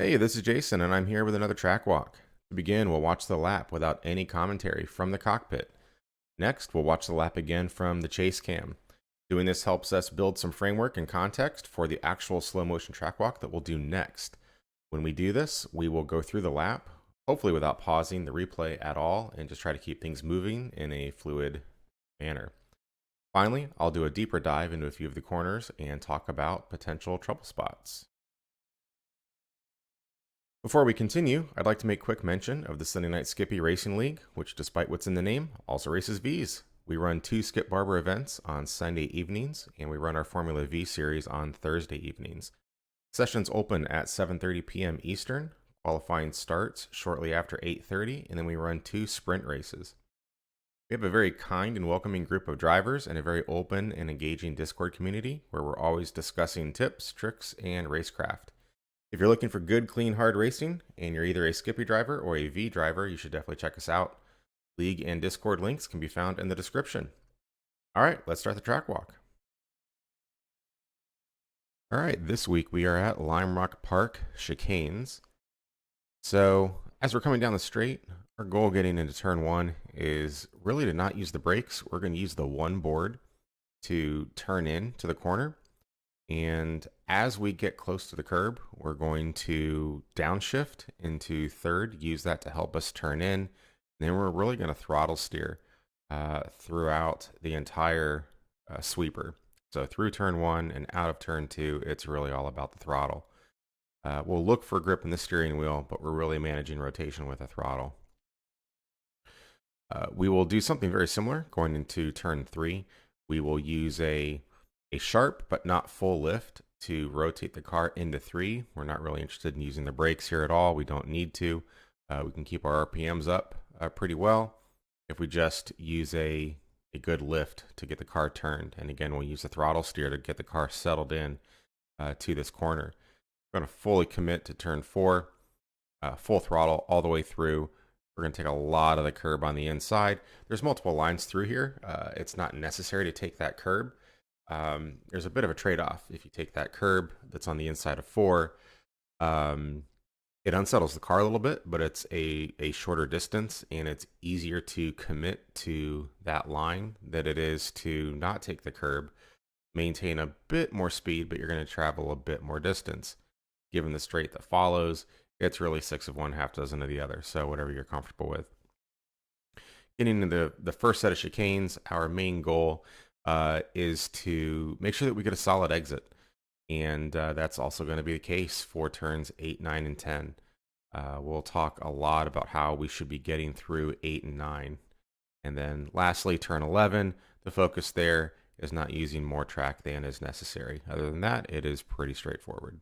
Hey, this is Jason, and I'm here with another track walk. To begin, we'll watch the lap without any commentary from the cockpit. Next, we'll watch the lap again from the chase cam. Doing this helps us build some framework and context for the actual slow motion track walk that we'll do next. When we do this, we will go through the lap, hopefully without pausing the replay at all, and just try to keep things moving in a fluid manner. Finally, I'll do a deeper dive into a few of the corners and talk about potential trouble spots. Before we continue, I'd like to make quick mention of the Sunday Night Skippy Racing League, which, despite what's in the name, also races Vs. We run 2 Skip Barber events on Sunday evenings, and we run our Formula V series on Thursday evenings. Sessions open at 7:30 p.m. Eastern. Qualifying starts shortly after 8:30, and then we run 2 sprint races. We have a very kind and welcoming group of drivers and a very open and engaging Discord community where we're always discussing tips, tricks, and racecraft. If you're looking for good, clean, hard racing, and you're either a Skippy driver or a V driver, you should definitely check us out. League and Discord links can be found in the description. All right, let's start the track walk. All right, this week we are at Lime Rock Park, Chicanes. So as we're coming down the straight, our goal getting into turn 1 is really to not use the brakes. We're going to use the one board to turn in to the corner. And as we get close to the curb, we're going to downshift into third, use that to help us turn in. And then we're really going to throttle steer throughout the entire sweeper. So through turn 1 and out of turn 2, it's really all about the throttle. We'll look for grip in the steering wheel, but we're really managing rotation with a throttle. We will do something very similar going into turn 3. We will use a sharp but not full lift to rotate the car into 3. We're not really interested in using the brakes here at all. We don't need to. We can keep our RPMs up pretty well if we just use a good lift to get the car turned. And again, we'll use the throttle steer to get the car settled in to this corner. We're going to fully commit to turn 4, full throttle all the way through. We're going to take a lot of the curb on the inside. There's multiple lines through here. It's not necessary to take that curb. There's a bit of a trade-off. If you take that curb that's on the inside of 4, it unsettles the car a little bit, but it's a shorter distance, and it's easier to commit to that line than it is to not take the curb, maintain a bit more speed, but you're going to travel a bit more distance. Given the straight that follows, it's really 6 of one, half dozen of the other, so whatever you're comfortable with. Getting into the first set of chicanes, our main goal is to make sure that we get a solid exit. And that's also going to be the case for turns 8, 9, and 10. We'll talk a lot about how we should be getting through 8 and 9. And then lastly, turn 11, the focus there is not using more track than is necessary. Other than that, it is pretty straightforward.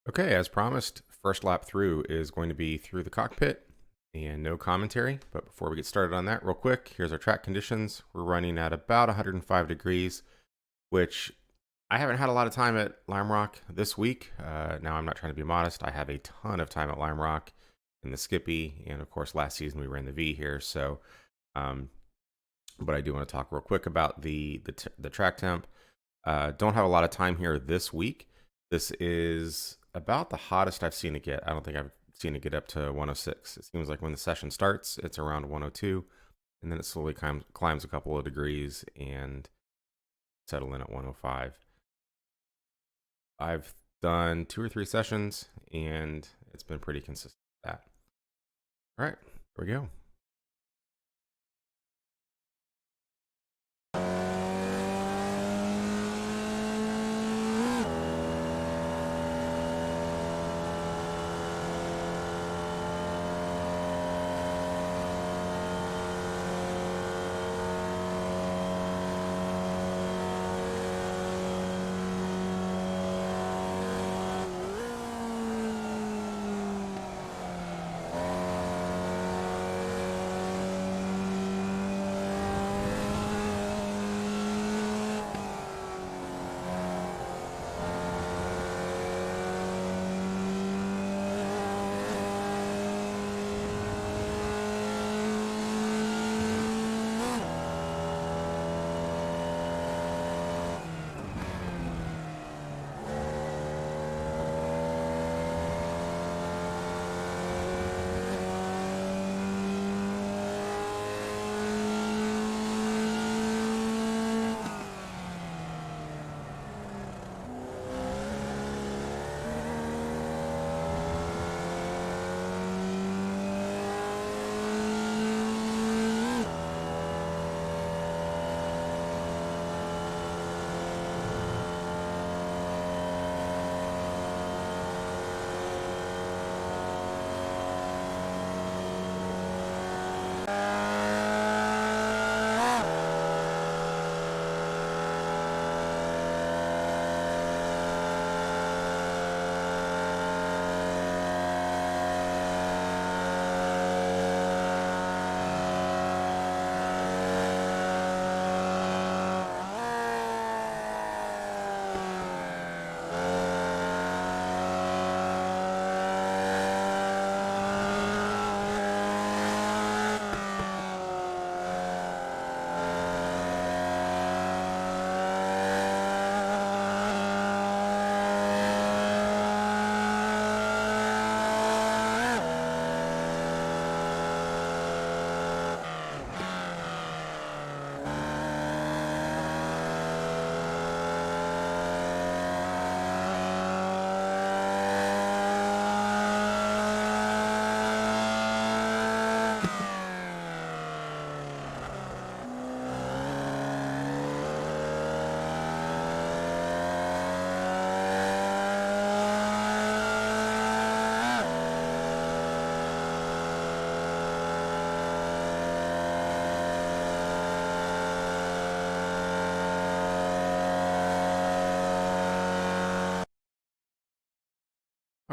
Okay, as promised, first lap through is going to be through the cockpit and no commentary. But before we get started on that, real quick, here's our track conditions. We're running at about 105 degrees, which I haven't had a lot of time at Lime Rock this week. Now, I'm not trying to be modest. I have a ton of time at Lime Rock in the Skippy, and of course, last season we ran the V here. So, but I do want to talk real quick about the track temp. Don't have a lot of time here this week. This is about the hottest I've seen it get. I don't think I've seen it get up to 106. It seems like when the session starts, it's around 102, and then it slowly climbs a couple of degrees and settle in at 105. I've done 2 or 3 sessions, and it's been pretty consistent with that. All right, here we go.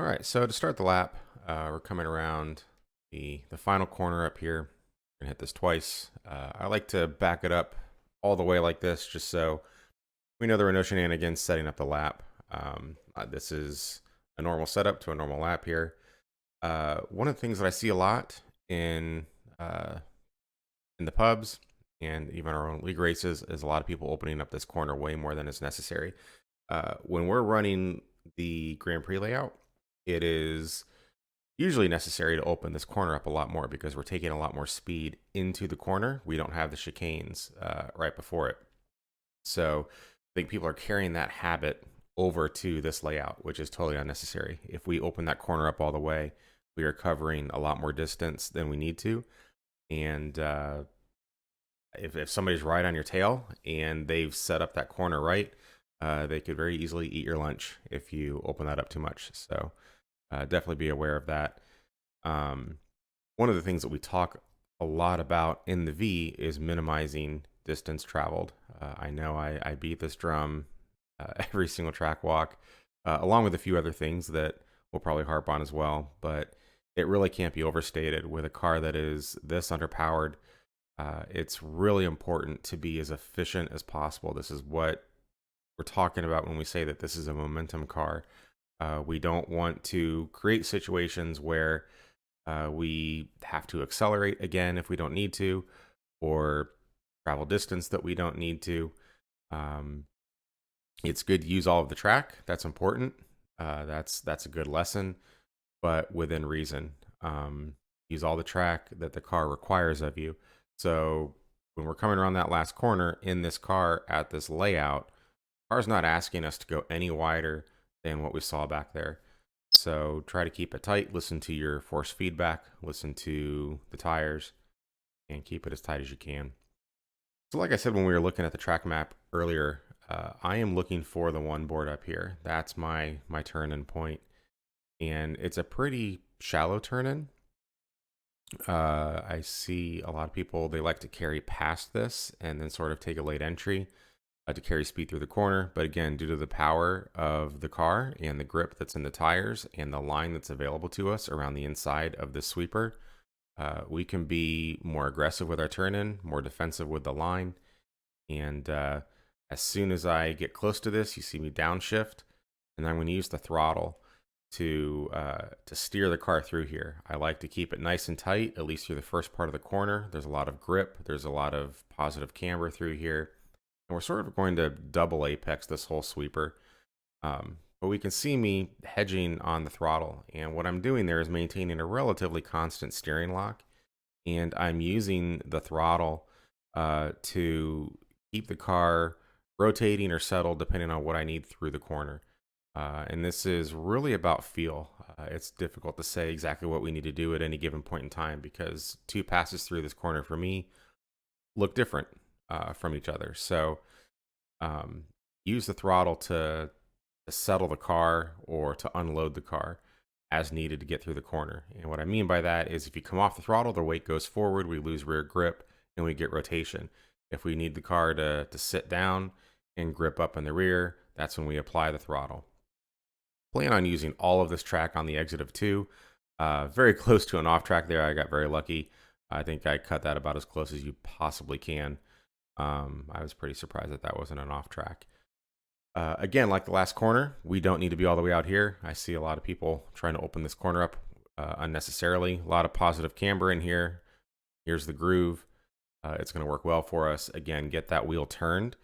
All right, so to start the lap, we're coming around the final corner up here. Gonna hit this twice. I like to back it up all the way like this, just so we know there are no shenanigans setting up the lap. This is a normal setup to a normal lap here. One of the things that I see a lot uh, in the pubs and even our own league races is a lot of people opening up this corner way more than is necessary. When we're running the Grand Prix layout, it is usually necessary to open this corner up a lot more because we're taking a lot more speed into the corner. We don't have the chicanes right before it. So I think people are carrying that habit over to this layout, which is totally unnecessary. If we open that corner up all the way, we are covering a lot more distance than we need to. And if somebody's right on your tail and they've set up that corner right, they could very easily eat your lunch if you open that up too much. So definitely be aware of that. One of the things that we talk a lot about in the V is minimizing distance traveled. I know I beat this drum every single track walk, along with a few other things that we'll probably harp on as well, but it really can't be overstated with a car that is this underpowered. It's really important to be as efficient as possible. This is what we're talking about when we say that this is a momentum car. We don't want to create situations where we have to accelerate again if we don't need to, or travel distance that we don't need to. It's good to use all of the track. That's important. That's a good lesson, but within reason. Use all the track that the car requires of you. So when we're coming around that last corner in this car at this layout, the car's not asking us to go any wider than what we saw back there. So try to keep it tight, listen to your force feedback, listen to the tires, and keep it as tight as you can. So like I said, when we were looking at the track map earlier, I am looking for the one board up here. That's my turn-in point. And it's a pretty shallow turn-in. I see a lot of people, they like to carry past this and then sort of take a late entry to carry speed through the corner. But again, due to the power of the car and the grip that's in the tires and the line that's available to us around the inside of the sweeper, we can be more aggressive with our turn-in, more defensive with the line. And as soon as I get close to this, you see me downshift, and I'm going to use the throttle to steer the car through here. I like to keep it nice and tight, at least through the first part of the corner. There's a lot of grip. There's a lot of positive camber through here. And we're sort of going to double apex this whole sweeper. But we can see me hedging on the throttle. And what I'm doing there is maintaining a relatively constant steering lock. And I'm using the throttle to keep the car rotating or settled depending on what I need through the corner. And this is really about feel. It's difficult to say exactly what we need to do at any given point in time because two passes through this corner for me look different from each other. So use the throttle to settle the car or to unload the car as needed to get through the corner. And what I mean by that is if you come off the throttle, the weight goes forward, we lose rear grip, and we get rotation. If we need the car to sit down and grip up in the rear, that's when we apply the throttle. Plan on using all of this track on the exit of 2. Very close to an off track there. I got very lucky. I think I cut that about as close as you possibly can. I was pretty surprised that wasn't an off track. Again, like the last corner, we don't need to be all the way out here. I see a lot of people trying to open this corner up unnecessarily. A lot of positive camber in here. Here's the groove. It's going to work well for us. Again, get that wheel turned,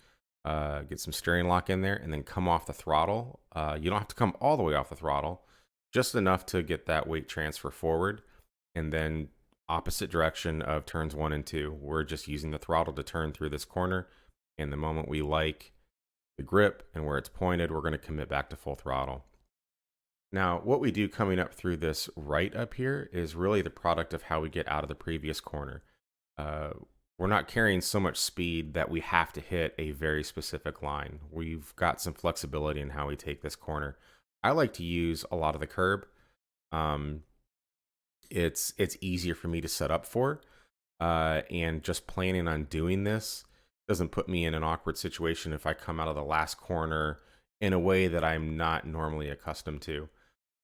get some steering lock in there, and then come off the throttle. You don't have to come all the way off the throttle, just enough to get that weight transfer forward, and then opposite direction of turns 1 and 2. We're just using the throttle to turn through this corner, and the moment we like the grip and where it's pointed, we're going to commit back to full throttle. Now, what we do coming up through this right up here is really the product of how we get out of the previous corner. We're not carrying so much speed that we have to hit a very specific line. We've got some flexibility in how we take this corner. I like to use a lot of the curb. It's easier for me to set up for, and just planning on doing this doesn't put me in an awkward situation if I come out of the last corner in a way that I'm not normally accustomed to.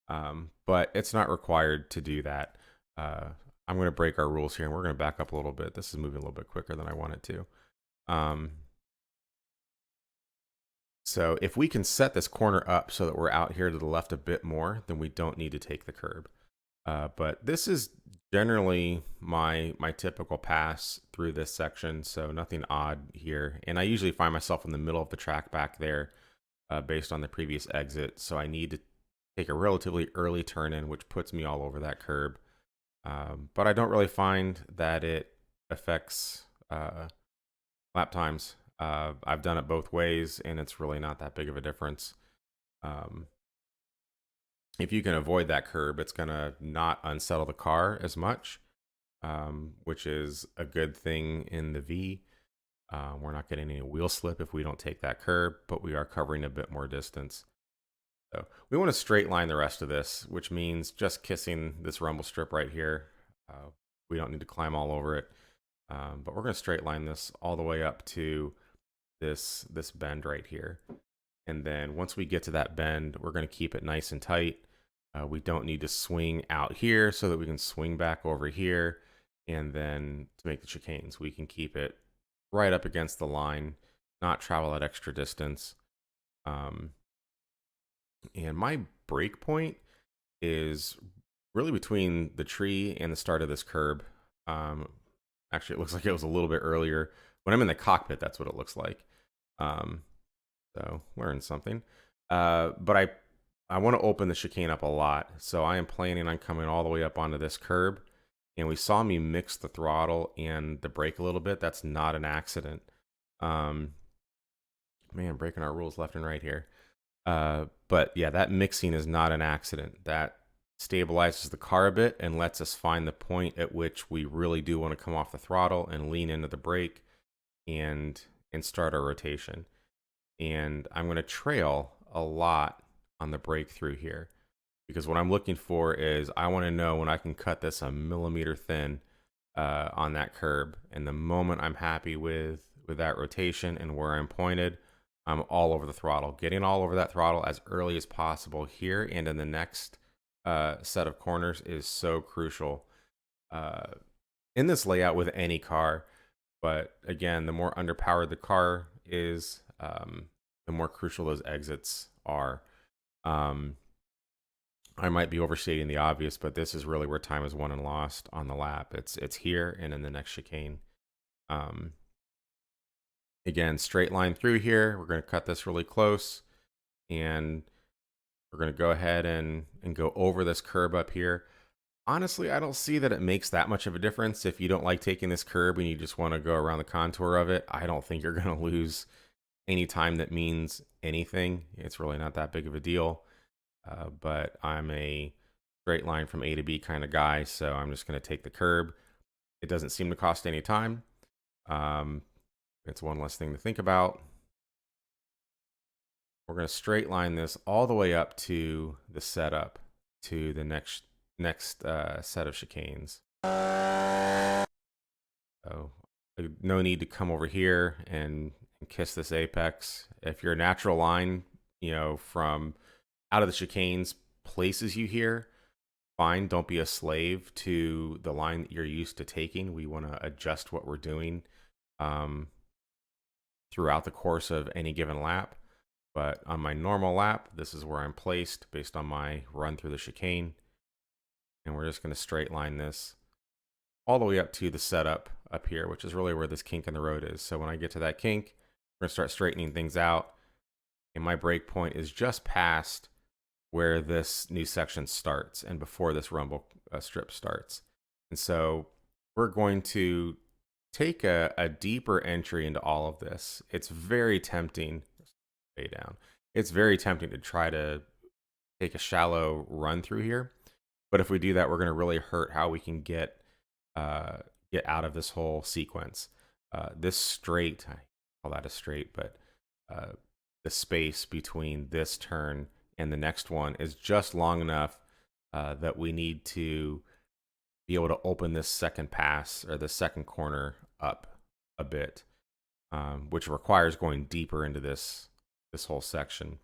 But it's not required to do that. I'm going to break our rules here, and we're going to back up a little bit. This is moving a little bit quicker than I want it to. So if we can set this corner up so that we're out here to the left a bit more, then we don't need to take the curb. But this is generally my typical pass through this section, so nothing odd here. And I usually find myself in the middle of the track back there based on the previous exit, so I need to take a relatively early turn in, which puts me all over that curb. But I don't really find that it affects lap times. I've done it both ways, and it's really not that big of a difference. If you can avoid that curb, it's going to not unsettle the car as much, which is a good thing in the V. We're not getting any wheel slip if we don't take that curb, but we are covering a bit more distance. So we want to straight line the rest of this, which means just kissing this rumble strip right here. We don't need to climb all over it, but we're going to straight line this all the way up to this bend right here. And then once we get to that bend, we're going to keep it nice and tight. We don't need to swing out here so that we can swing back over here. And then to make the chicanes, we can keep it right up against the line, not travel that extra distance. And my break point is really between the tree and the start of this curb. Actually, it looks like it was a little bit earlier. When I'm in the cockpit, that's what it looks like. So learn something. But I want to open the chicane up a lot. So I am planning on coming all the way up onto this curb. And we saw me mix the throttle and the brake a little bit. That's not an accident. Man, breaking our rules left and right here. But yeah, that mixing is not an accident. That stabilizes the car a bit and lets us find the point at which we really do want to come off the throttle and lean into the brake and start our rotation. And I'm going to trail a lot on the breakthrough here, because what I'm looking for is I want to know when I can cut this a millimeter thin on that curb. And the moment I'm happy with that rotation and where I'm pointed, I'm all over the throttle. Getting all over that throttle as early as possible here and in the next set of corners is so crucial in this layout with any car. But again, the more underpowered the car is, the more crucial those exits are. I might be overstating the obvious, but this is really where time is won and lost on the lap. It's here and in the next chicane. Again, straight line through here. We're going to cut this really close, and we're going to go ahead and go over this curb up here. Honestly, I don't see that it makes that much of a difference. If you don't like taking this curb and you just want to go around the contour of it, I don't think you're going to lose any time that means anything. It's really not that big of a deal. But I'm a straight line from A to B kind of guy, so I'm just going to take the curb. It doesn't seem to cost any time. It's one less thing to think about. We're going to straight line this all the way up to the setup to the next set of chicanes. So no need to come over here and kiss this apex. If your natural line, from out of the chicanes places you here, fine. Don't be a slave to the line that you're used to taking. We want to adjust what we're doing throughout the course of any given lap. But on my normal lap, this is where I'm placed based on my run through the chicane. And we're just going to straight line this all the way up to the setup up here, which is really where this kink in the road is. So when I get to that kink, we're going to start straightening things out. And my break point is just past where this new section starts and before this rumble strip starts. And so we're going to take a deeper entry into all of this. It's very tempting, way down. It's very tempting to try to take a shallow run through here. But if we do that, we're going to really hurt how we can get out of this whole sequence. This straight, I call that a straight, but the space between this turn and the next one is just long enough that we need to be able to open this second pass or the second corner up a bit, which requires going deeper into this whole section.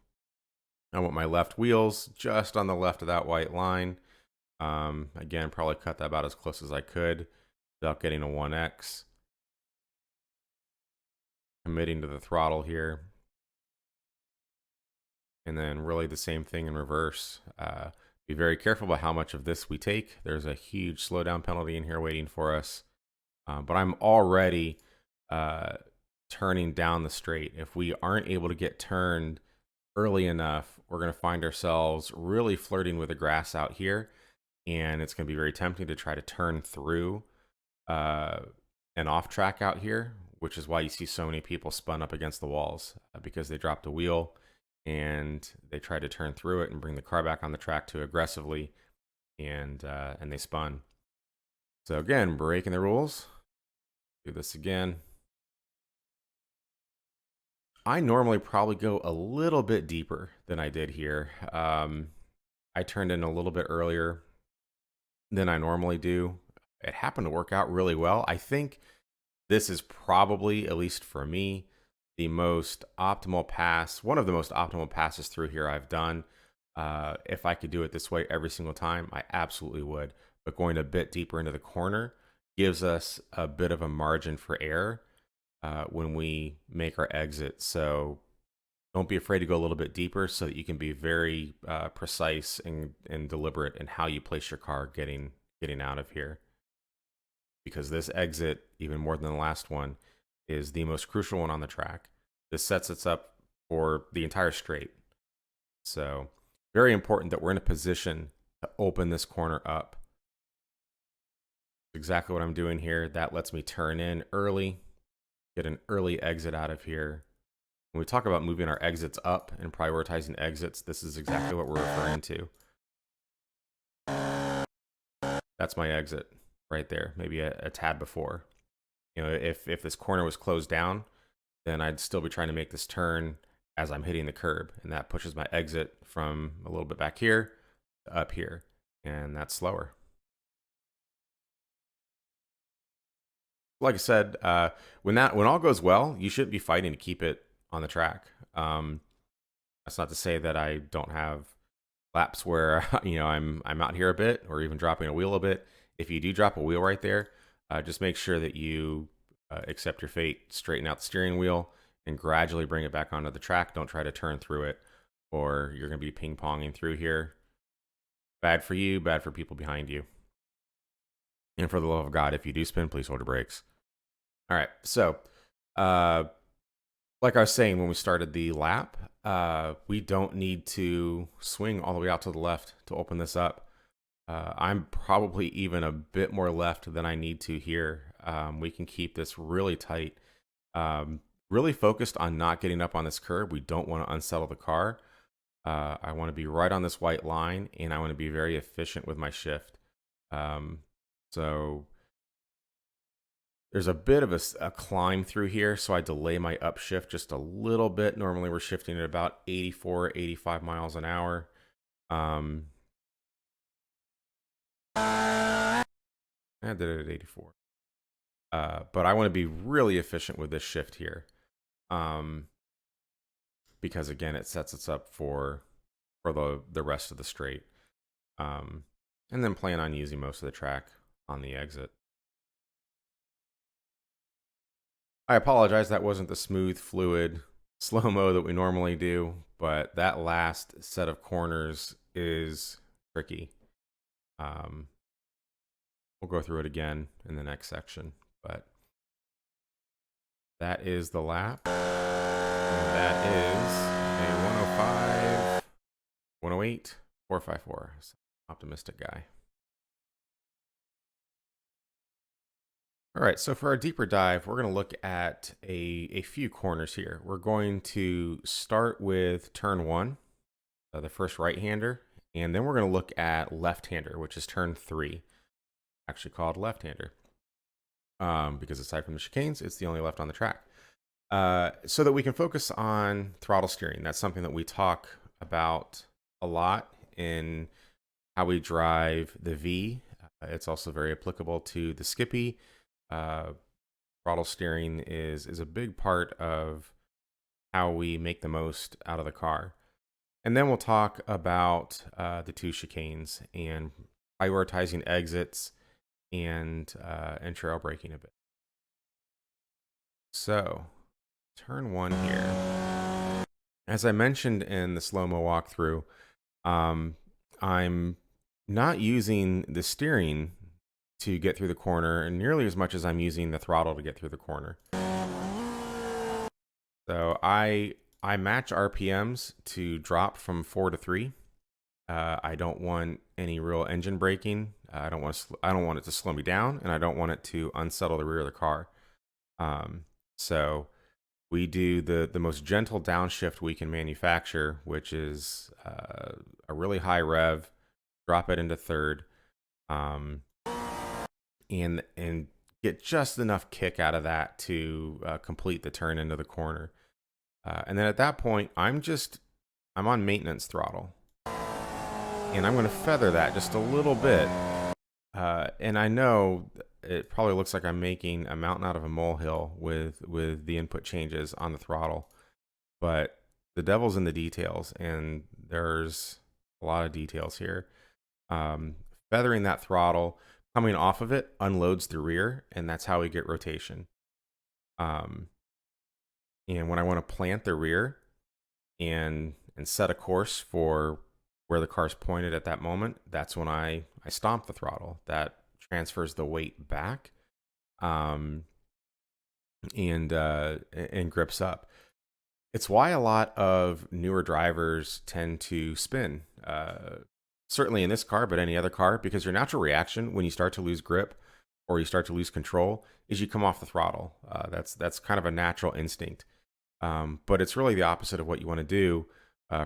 I want my left wheels just on the left of that white line. Again, probably cut that about as close as I could without getting a 1X. Committing to the throttle here. And then really the same thing in reverse. Be very careful about how much of this we take. There's a huge slowdown penalty in here waiting for us. But I'm already turning down the straight. If we aren't able to get turned early enough, we're going to find ourselves really flirting with the grass out here. And it's going to be very tempting to try to turn through an off track out here, which is why you see so many people spun up against the walls because they dropped a wheel and they tried to turn through it and bring the car back on the track too aggressively, and they spun. So again, breaking the rules. Do this again. I normally probably go a little bit deeper than I did here. I turned in a little bit earlier than I normally do. It happened to work out really well. I think this is probably, at least for me, the most optimal pass, one of the most optimal passes through here I've done. If I could do it this way every single time, I absolutely would. But going a bit deeper into the corner gives us a bit of a margin for error when we make our exit. So don't be afraid to go a little bit deeper so that you can be very precise and deliberate in how you place your car getting out of here. Because this exit, even more than the last one, is the most crucial one on the track. This sets us up for the entire straight. So very important that we're in a position to open this corner up. Exactly what I'm doing here. That lets me turn in early, get an early exit out of here. When we talk about moving our exits up and prioritizing exits, this is exactly what we're referring to. That's my exit right there, maybe a tad before. You know, if this corner was closed down, then I'd still be trying to make this turn as I'm hitting the curb, and that pushes my exit from a little bit back here to up here, and that's slower. Like I said, when all goes well, you shouldn't be fighting to keep it on the track. That's not to say that I don't have laps where I'm out here a bit or even dropping a wheel a bit. If you do drop a wheel right there, just make sure that you accept your fate, straighten out the steering wheel, and gradually bring it back onto the track. Don't try to turn through it, or you're going to be ping-ponging through here. Bad for you, bad for people behind you. And for the love of God, if you do spin, please hold your brakes. All right, so like I was saying when we started the lap, we don't need to swing all the way out to the left to open this up. I'm probably even a bit more left than I need to here. We can keep this really tight, really focused on not getting up on this curb. We don't want to unsettle the car. I want to be right on this white line, and I want to be very efficient with my shift. So there's a bit of a climb through here, so I delay my upshift just a little bit. Normally we're shifting at about 84, 85 miles an hour. I did it at 84. But I want to be really efficient with this shift here. Because again, it sets us up for the rest of the straight. And then plan on using most of the track on the exit. I apologize, that wasn't the smooth, fluid, slow-mo that we normally do, but that last set of corners is tricky. We'll go through it again in the next section, but that is the lap. And that is a 105, 108, 454. So, optimistic guy. All right, so for our deeper dive, we're going to look at a few corners here. We're going to start with turn 1, the first right-hander, and then we're going to look at left-hander, which is turn 3, actually called left-hander, because aside from the chicanes, it's the only left on the track. So that we can focus on throttle steering. That's something that we talk about a lot in how we drive the V. It's also very applicable to the Skippy. Throttle steering is a big part of how we make the most out of the car. And then we'll talk about the two chicanes and prioritizing exits and trail braking a bit. So, turn one here. As I mentioned in the slow-mo walkthrough, I'm not using the steering to get through the corner nearly as much as I'm using the throttle to get through the corner. So I match RPMs to drop from 4 to 3. I don't want any real engine braking. I don't want it to slow me down, and I don't want it to unsettle the rear of the car. So we do the most gentle downshift we can manufacture, which is a really high rev, drop it into third, and get just enough kick out of that to complete the turn into the corner. And then at that point, I'm on maintenance throttle, and I'm going to feather that just a little bit. And I know it probably looks like I'm making a mountain out of a molehill with the input changes on the throttle, but the devil's in the details, and there's a lot of details here. Feathering that throttle, coming off of it, unloads the rear, and that's how we get rotation. And when I want to plant the rear and set a course for where the car's pointed at that moment, that's when I stomp the throttle. That transfers the weight back, and grips up. It's why a lot of newer drivers tend to spin. Certainly in this car, but any other car, because your natural reaction when you start to lose grip or you start to lose control is you come off the throttle. That's kind of a natural instinct. But it's really the opposite of what you want to do,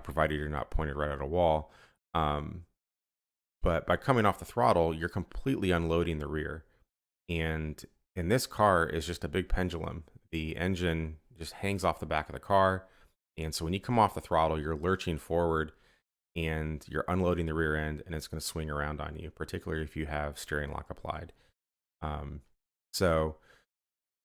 provided you're not pointed right at a wall. But by coming off the throttle, you're completely unloading the rear. And in this car is just a big pendulum. The engine just hangs off the back of the car. And so when you come off the throttle, you're lurching forward and you're unloading the rear end, and it's going to swing around on you, particularly if you have steering lock applied. So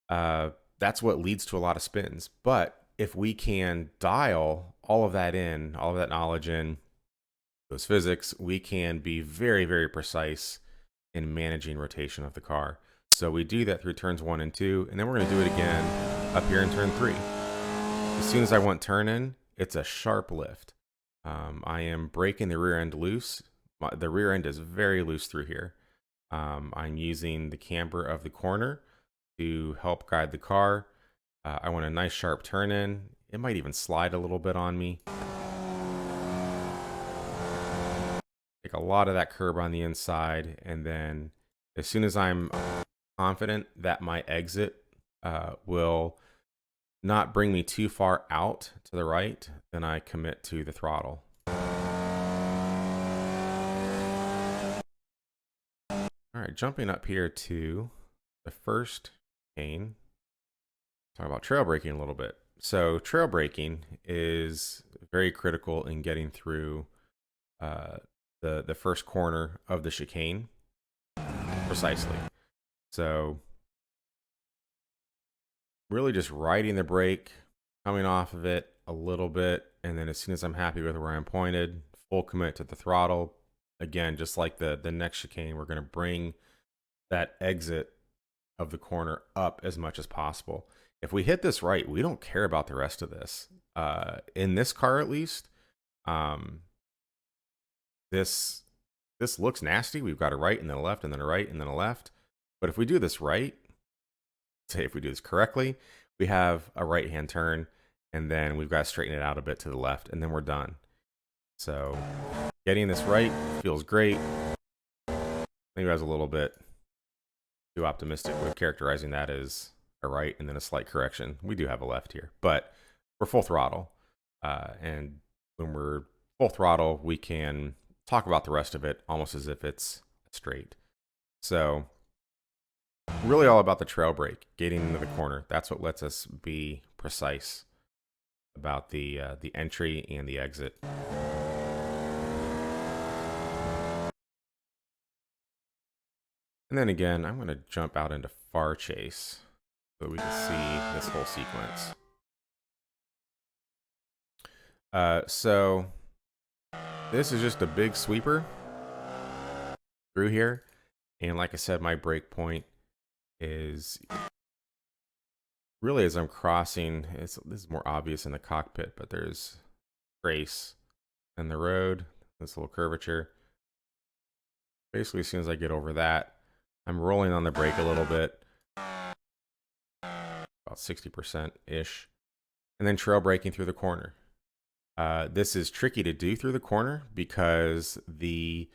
that's what leads to a lot of spins. But if we can dial all of that in, all of that knowledge in, those physics, we can be very, very precise in managing rotation of the car. So we do that through turns 1 and 2, and then we're going to do it again up here in turn 3. As soon as I want turn in, it's a sharp lift. I am breaking the rear end loose. The rear end is very loose through here. I'm using the camber of the corner to help guide the car. I want a nice sharp turn in. It might even slide a little bit on me. Take a lot of that curb on the inside, and then as soon as I'm confident that my exit will not bring me too far out to the right, then I commit to the throttle. All right, jumping up here to the first chicane, talk about trail braking a little bit. So trail braking is very critical in getting through the first corner of the chicane precisely. So really just riding the brake, coming off of it a little bit, and then as soon as I'm happy with where I'm pointed, full commit to the throttle. Again, just like the next chicane, we're going to bring that exit of the corner up as much as possible. If we hit this right, we don't care about the rest of this. In this car, at least, this looks nasty. We've got a right and then a left and then a right and then a left. But if we do this right, say if we do this correctly, we have a right-hand turn, and then we've got to straighten it out a bit to the left, and then we're done. So getting this right feels great. Maybe I was a little bit too optimistic with characterizing that as a right and then a slight correction. We do have a left here, but we're full throttle. And when we're full throttle, we can talk about the rest of it almost as if it's straight. So really all about the trail brake, getting into the corner. That's what lets us be precise about the entry and the exit. And then again, I'm going to jump out into far chase so we can see this whole sequence. So This is just a big sweeper through here. And like I said, my break point is really as I'm crossing. This is more obvious in the cockpit, but there's trace in the road, this little curvature. Basically, as soon as I get over that, I'm rolling on the brake a little bit, about 60%-ish, and then trail braking through the corner. This is tricky to do through the corner because there's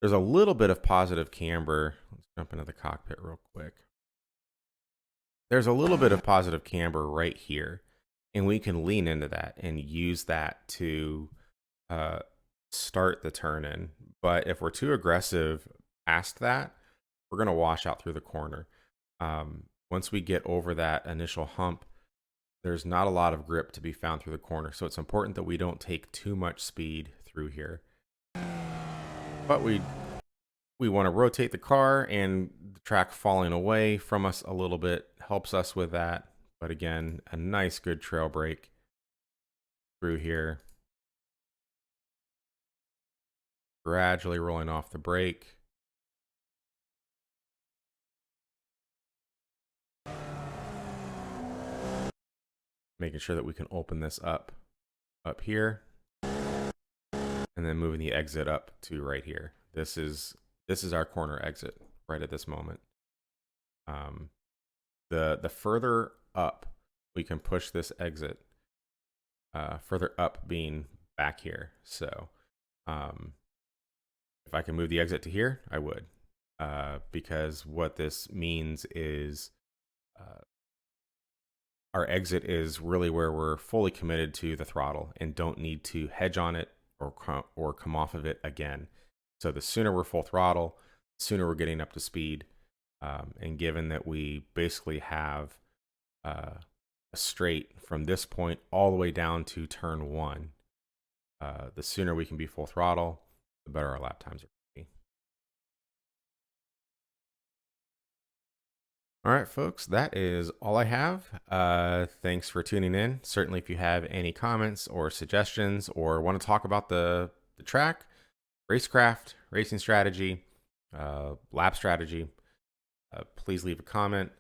a little bit of positive camber. Let's jump into the cockpit real quick. There's a little bit of positive camber right here, and we can lean into that and use that to start the turn in. But if we're too aggressive past that, we're going to wash out through the corner. Once we get over that initial hump, there's not a lot of grip to be found through the corner. So it's important that we don't take too much speed through here. But we want to rotate the car, and the track falling away from us a little bit helps us with that. But again, a nice good trail brake through here. Gradually rolling off the brake. Making sure that we can open this up here, and then moving the exit up to right here. This is our corner exit right at this moment. The further up we can push this exit, further up being back here. So if I can move the exit to here, I would, because what this means is our exit is really where we're fully committed to the throttle and don't need to hedge on it or come off of it again. So the sooner we're full throttle, the sooner we're getting up to speed. And given that we basically have a straight from this point all the way down to turn 1, the sooner we can be full throttle, the better our lap times are going to be. All right, folks, that is all I have. Thanks for tuning in. Certainly, if you have any comments or suggestions or want to talk about the track, racecraft, racing strategy, lap strategy, please leave a comment.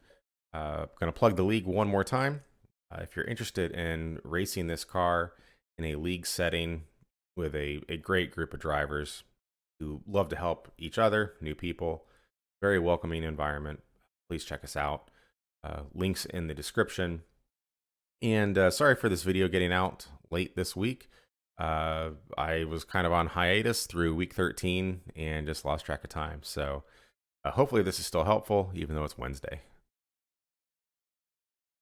I'm going to plug the league one more time. If you're interested in racing this car in a league setting with a great group of drivers who love to help each other, new people, very welcoming environment, please check us out. Links in the description. And sorry for this video getting out late this week. I was kind of on hiatus through week 13 and just lost track of time. So hopefully this is still helpful, even though it's Wednesday.